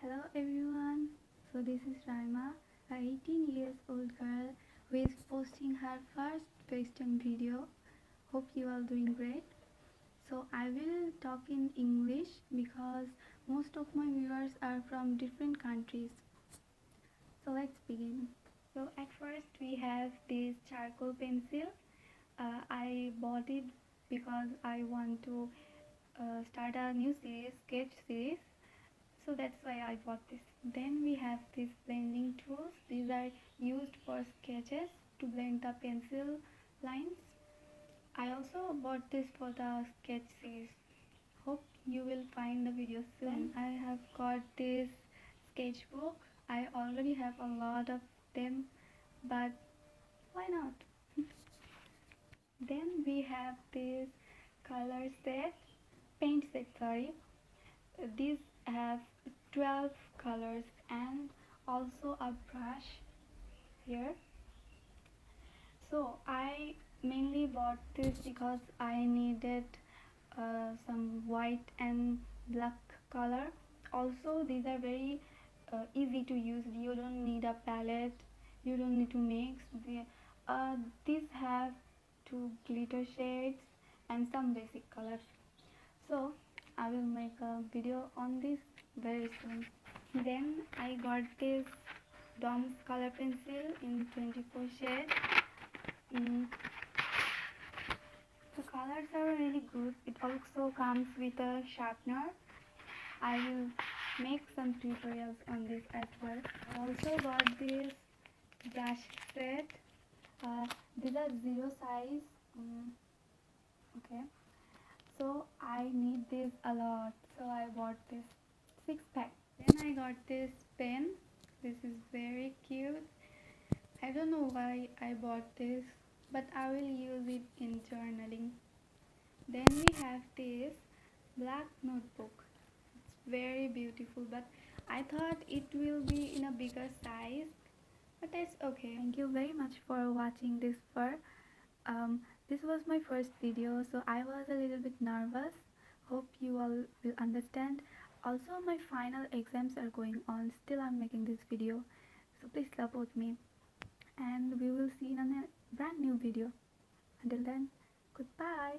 Hello everyone. So this is Raima, a 18 years old girl who is posting her first Facetime video. Hope you all doing great. So I will talk in English because most of my viewers are from different countries. So let's begin. So at first we have this charcoal pencil. I bought it because I want to start a new series, sketch series. So that's why I bought this. Then we have these blending tools. These are used for sketches to blend the pencil lines. I also bought this for the sketch series. Hope you will find the video soon. I have got this sketchbook. I already have a lot of them, but why not? Then we have this color set, paint set, sorry. These have 12 colors and also a brush here. So I mainly bought this because I needed some white and black color. Also these are very easy to use. You don't need a palette, you don't need to mix. These have two glitter shades and some basic colors. So I will make a video on this very soon. Then I got this Dom's color pencil in 24 shades. The colors are really good. It also comes with a sharpener. I will make some tutorials on this as well. I also got this brush set. These are zero size. Okay. So I need this a lot. So I bought this 6 pack. Then I got this pen. This is very cute. I don't know why I bought this, but I will use it in journaling. Then we have this black notebook. It's very beautiful, but I thought it will be in a bigger size, but that's okay. Thank you very much for watching this far. This was my first video, so I was a little bit nervous. Hope you all will understand. Also, my final exams are going on. Still, I'm making this video, so please support me. And we will see in a brand new video. Until then, goodbye.